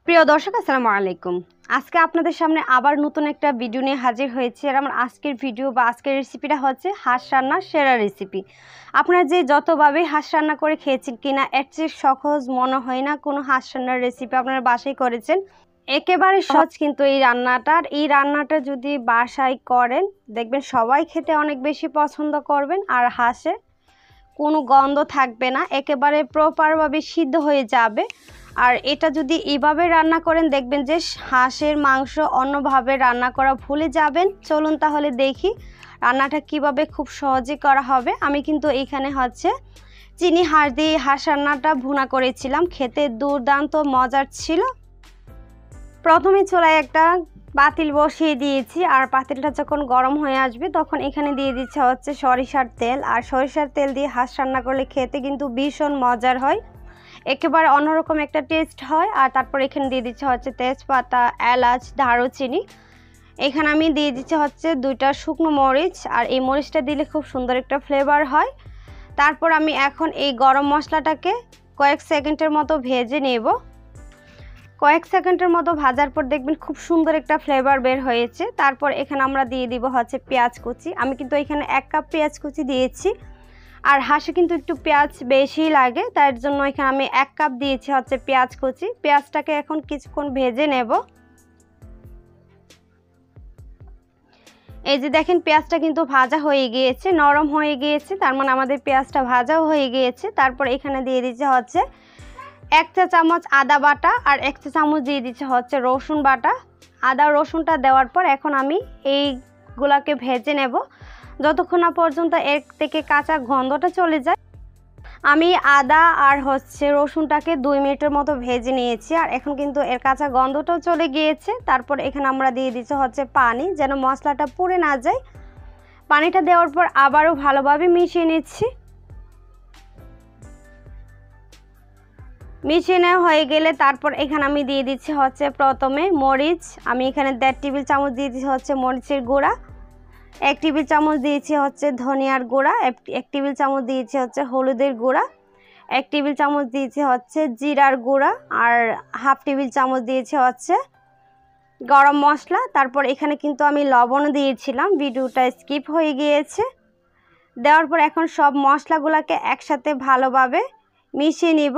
প্রিয় দর্শক আসসালামু আলাইকুম। আজকে আপনাদের সামনে আবার নতুন একটা ভিডিও নিয়ে হাজির হয়েছি। আর আমার আজকের ভিডিও বা আজকের রেসিপিটা হচ্ছে হাঁস রান্নার সেরা রেসিপি। আপনারা যে যতভাবে হাঁস রান্না করে খেয়েছেন কিনা এর চেয়ে সহজ মনে হয় না কোনো হাঁস রান্নার রেসিপি আপনারা বাসায় করেছেন। একেবারে সহজ কিন্তু এই রান্নাটা যদি বাসায় করেন দেখবেন সবাই খেতে অনেক বেশি পছন্দ করবেন। আর হাঁসে কোনো গন্ধ থাকবে না, একেবারে প্রপারভাবে সিদ্ধ হয়ে যাবে। আর এটা যদি এইভাবে রান্না করেন দেখবেন যে হাঁসের মাংস অন্যভাবে রান্না করা ভুলে যাবেন। চলুন তাহলে দেখি রান্নাটা কিভাবে খুব সহজে করা হবে। আমি কিন্তু এইখানে হচ্ছে চিনি হাঁস দিয়ে হাঁস রান্নাটা ভুনা করেছিলাম, খেতে দুর্দান্ত মজার ছিল। প্রথমে চুলায় একটা পাতিল বসিয়ে দিয়েছি, আর পাতিলটা যখন গরম হয়ে আসবে তখন এখানে দিয়ে দিচ্ছে হচ্ছে সরিষার তেল। আর সরিষার তেল দিয়ে হাঁস রান্না করলে খেতে কিন্তু ভীষণ মজার হয়, একেবারে অন্যরকম একটা টেস্ট হয়। আর তারপর এখানে দিয়ে দিচ্ছে হচ্ছে তেজপাতা, এলাচ, দারুচিনি। এখানে আমি দিয়ে দিচ্ছি হচ্ছে 2টা শুকনো মরিচ, আর এই মরিচটা দিলে খুব সুন্দর একটা ফ্লেভার হয়। তারপর আমি এখন এই গরম মশলাটাকে কয়েক সেকেন্ডের মতো ভেজে নেব। কয়েক সেকেন্ডের মতো ভাজার পর দেখবেন খুব সুন্দর একটা ফ্লেভার বের হয়েছে। তারপর এখানে আমরা দিয়ে দিব হচ্ছে পেঁয়াজ কুচি। আমি কিন্তু এখানে 1 কাপ পেঁয়াজ কুচি দিয়েছি, আর হাঁসে কিন্তু একটু পেঁয়াজ বেশি লাগে, তার জন্য এখানে আমি 1 কাপ দিয়েছি হচ্ছে পেঁয়াজ কুচি। পেঁয়াজটাকে এখন কিছুক্ষণ ভেজে নেব। এই যে দেখেন পেঁয়াজটা কিন্তু ভাজা হয়ে গিয়েছে, নরম হয়ে গিয়েছে, তার মানে আমাদের পেঁয়াজটা ভাজাও হয়ে গিয়েছে। তারপর এখানে দিয়ে দিচ্ছে হচ্ছে 1 চা চামচ আদা বাটা, আর 1 চা চামচ দিয়ে দিচ্ছে হচ্ছে রসুন বাটা। আদা রসুনটা দেওয়ার পর এখন আমি এইগুলাকে ভেজে নেব যতক্ষণ না পর্যন্ত এর থেকে কাঁচা গন্ধটা চলে যায়। আমি আদা আর হচ্ছে রসুনটাকে 2 মিনিটের মতো ভেজে নিয়েছি, আর এখন কিন্তু এর কাঁচা গন্ধটাও চলে গিয়েছে। তারপর এখানে আমরা দিয়ে দিচ্ছি হচ্ছে পানি, যেন মশলাটা পুড়ে না যায়। পানিটা দেওয়ার পর আবারও ভালোভাবে মিশিয়ে নিচ্ছি। মিশিয়ে নেওয়া হয়ে গেলে তারপর এখানে আমি দিয়ে দিচ্ছি হচ্ছে প্রথমে মরিচ। আমি এখানে 1.5 টেবিল চামচ দিয়ে দিচ্ছি হচ্ছে মরিচের গুঁড়া, 1 টেবিল চামচ দিয়েছি হচ্ছে ধনিয়ার গুঁড়া, 1 টেবিল চামচ দিয়েছি হচ্ছে হলুদের গুঁড়া, 1 টেবিল চামচ দিয়েছি হচ্ছে জিরার গুঁড়া, আর 1/2 টেবিল চামচ দিয়েছি হচ্ছে গরম মশলা। তারপর এখানে কিন্তু আমি লবণও দিয়েছিলাম, ভিডিওটা স্কিপ হয়ে গিয়েছে। দেওয়ার পর এখন সব মশলাগুলোকে একসাথে ভালোভাবে মিশিয়ে নিব।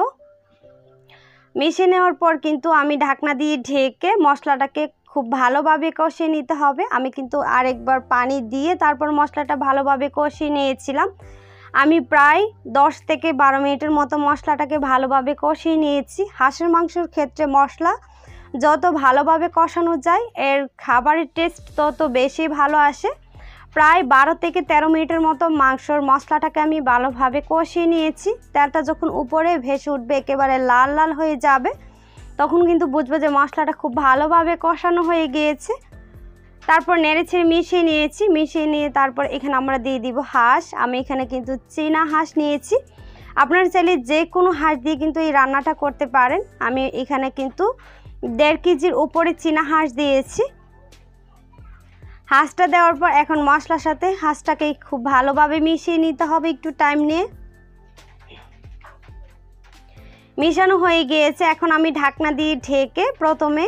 মিশিয়ে নেওয়ার পর কিন্তু আমি ঢাকনা দিয়ে ঢেকে মশলাটাকে খুব ভালোভাবে কষিয়ে নিতে হবে। আমি কিন্তু আরেকবার পানি দিয়ে তারপর মশলাটা ভালোভাবে কষিয়ে নিয়েছিলাম। আমি প্রায় 10 থেকে 12 মিনিটের মতো মশলাটাকে ভালোভাবে কষিয়ে নিয়েছি। হাঁসের মাংসের ক্ষেত্রে মশলা যত ভালোভাবে কষানো যায় এর খাবারের টেস্ট তত বেশি ভালো আসে। প্রায় 12 থেকে 13 মিনিটের মতো মাংসর মশলাটাকে আমি ভালোভাবে কষিয়ে নিয়েছি। তেলটা যখন উপরে ভেসে উঠবে, একেবারে লাল লাল হয়ে যাবে, তখন কিন্তু বুঝবো যে মশলাটা খুব ভালোভাবে কষানো হয়ে গিয়েছে। তারপর নেড়েছেড়ে মিশিয়ে নিয়েছি। মিশিয়ে নিয়ে তারপর এখানে আমরা দিয়ে দিব হাঁস। আমি এখানে কিন্তু চীনা হাঁস নিয়েছি, আপনারা চাইলে যে কোনো হাঁস দিয়ে কিন্তু এই রান্নাটা করতে পারেন। আমি এখানে কিন্তু 1.5 কেজির উপরে চীনা হাঁস দিয়েছি। হাঁসটা দেওয়ার পর এখন মশলার সাথে হাঁসটাকে খুব ভালোভাবে মিশিয়ে নিতে হবে একটু টাইম নিয়ে। মিশানো হয়ে গিয়েছে, এখন আমি ঢাকনা দিয়ে ঢেকে প্রথমে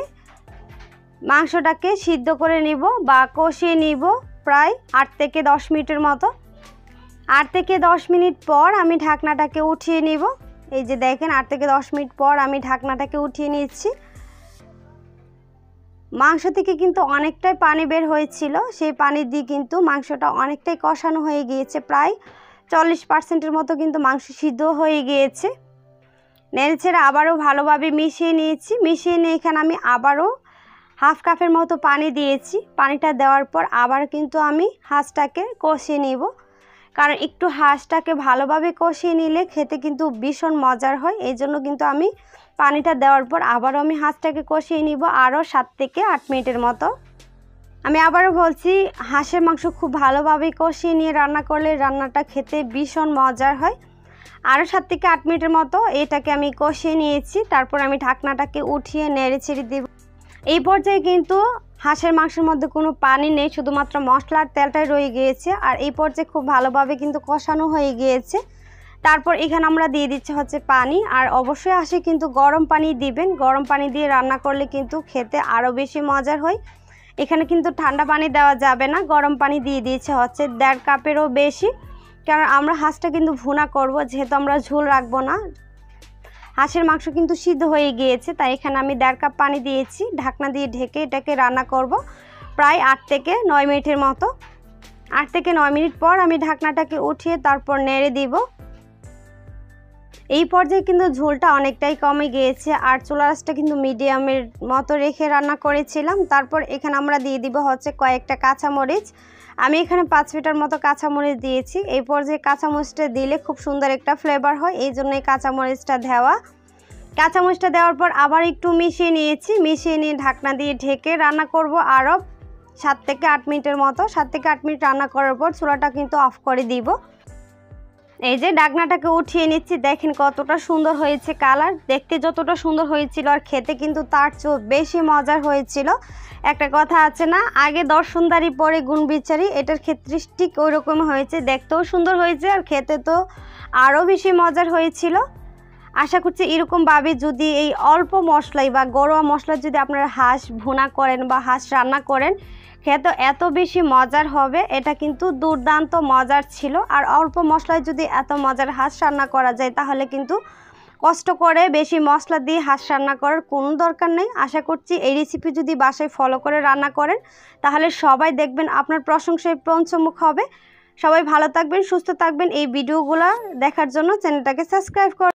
মাংসটাকে সিদ্ধ করে নিব বা কষিয়ে নিব প্রায় 8 থেকে 10 মিনিটের মতো। 8 থেকে 10 মিনিট পর আমি ঢাকনাটাকে উঠিয়ে নিব। এই যে দেখেন 8 থেকে 10 মিনিট পর আমি ঢাকনাটাকে উঠিয়ে নিচ্ছি। মাংস থেকে কিন্তু অনেকটাই পানি বের হয়েছিল, সেই পানি দিয়ে কিন্তু মাংসটা অনেকটাই কষানো হয়ে গিয়েছে, প্রায় 40% মতো কিন্তু মাংস সিদ্ধ হয়ে গিয়েছে। নেড়েচেড়ে আবারও ভালোভাবে মিশিয়ে নিয়েছি। মিশিয়ে নিয়ে এখানে আমি আবারও 1/2 কাপের মতো পানি দিয়েছি। পানিটা দেওয়ার পর আবার কিন্তু আমি হাঁসটাকে কষিয়ে নিব, কারণ একটু হাঁসটাকে ভালোভাবে কষিয়ে নিলে খেতে কিন্তু ভীষণ মজার হয়। এই জন্য কিন্তু আমি পানিটা দেওয়ার পর আবারও আমি হাঁসটাকে কষিয়ে নিব আরও 7 থেকে 8 মিনিটের মতো। আমি আবারও বলছি, হাঁসের মাংস খুব ভালোভাবে কষিয়ে নিয়ে রান্না করলে রান্নাটা খেতে ভীষণ মজার হয়। আরও 7 থেকে 8 মিনিটের মতো এটাকে আমি কষিয়ে নিয়েছি। তারপর আমি ঢাকনাটাকে উঠিয়ে নেড়ে ছেড়ে দেব। এই পর্যায়ে কিন্তু হাঁসের মাংসের মধ্যে কোনো পানি নেই, শুধুমাত্র মশলার তেলটাই রয়ে গিয়েছে। আর এই পর্যায়ে খুব ভালোভাবে কিন্তু কষানো হয়ে গিয়েছে। তারপর এখানে আমরা দিয়ে দিচ্ছি হচ্ছে পানি, আর অবশ্যই হাঁসে কিন্তু গরম পানি দিবেন। গরম পানি দিয়ে রান্না করলে কিন্তু খেতে আরও বেশি মজার হয়। এখানে কিন্তু ঠান্ডা পানি দেওয়া যাবে না, গরম পানি দিয়ে দিয়েছে হচ্ছে 1.5 কাপেরও বেশি, কারণ আমরা হাঁসটা কিন্তু ভুনা করব, যেহেতু আমরা ঝোল রাখবো না। হাঁসের মাংস কিন্তু সিদ্ধ হয়ে গিয়েছে, তাই এখানে আমি 1.5 কাপ পানি দিয়েছি। ঢাকনা দিয়ে ঢেকে এটাকে রান্না করব প্রায় 8 থেকে 9 মিনিটের মতো। 8 থেকে 9 মিনিট পর আমি ঢাকনাটাকে উঠিয়ে তারপর নেড়ে দিব। এই পর্যায়ে কিন্তু ঝোলটা অনেকটাই কমে গিয়েছে, আর চুলা আঁচটা কিন্তু মিডিয়ামের মতো রেখে রান্না করেছিলাম। তারপর এখানে আমরা দিয়ে দিব হচ্ছে কয়েকটা কাঁচামরিচ। আমি এখানে 5 মিটার মতো কাঁচামরিচ দিয়েছি। এই পর্যায়ে কাঁচামরিচটা দিলে খুব সুন্দর একটা ফ্লেভার হয়, এই জন্য এই কাঁচামরিচটা দেওয়া। কাঁচামরিচটা দেওয়ার পর আবার একটু মিশিয়ে নিয়েছি। মিশিয়ে নিয়ে ঢাকনা দিয়ে ঢেকে রান্না করব আরও 7 থেকে 8 মিনিটের মতো। 7 থেকে 8 মিনিট রান্না করার পর চুলাটা কিন্তু অফ করে দিব। এই যে ঢাকনাটাকে উঠিয়ে নিচ্ছি, দেখেন কতটা সুন্দর হয়েছে কালার। দেখতে যতটা সুন্দর হয়েছিল আর খেতে কিন্তু তার চেয়েও বেশি মজার হয়েছিল। একটা কথা আছে না, আগে দর্শনদারি পরে গুণ বিচারি, এটার ক্ষেত্রে ঠিক ওই রকম হয়েছে। দেখতেও সুন্দর হয়েছে আর খেতে তো আরও বেশি মজার হয়েছিল। আশা করছি এরকমভাবে যদি এই অল্প মশলাই বা ঘরোয়া মশলা যদি আপনারা হাঁস ভুনা করেন বা হাঁস রান্না করেন, খেতে এত বেশি মজার হবে। এটা কিন্তু দুর্দান্ত মজার ছিল। আর অল্প মশলায় যদি এত মজার হাঁস রান্না করা যায়, তাহলে কিন্তু কষ্ট করে বেশি মশলা দিয়ে হাঁস রান্না করার কোনো দরকার নেই। আশা করছি এই রেসিপি যদি বাসায় ফলো করে রান্না করেন, তাহলে সবাই দেখবেন আপনার প্রশংসায় পঞ্চমুখ হবে। সবাই ভালো থাকবেন, সুস্থ থাকবেন। এই ভিডিওগুলো দেখার জন্য চ্যানেলটাকে সাবস্ক্রাইব করুন।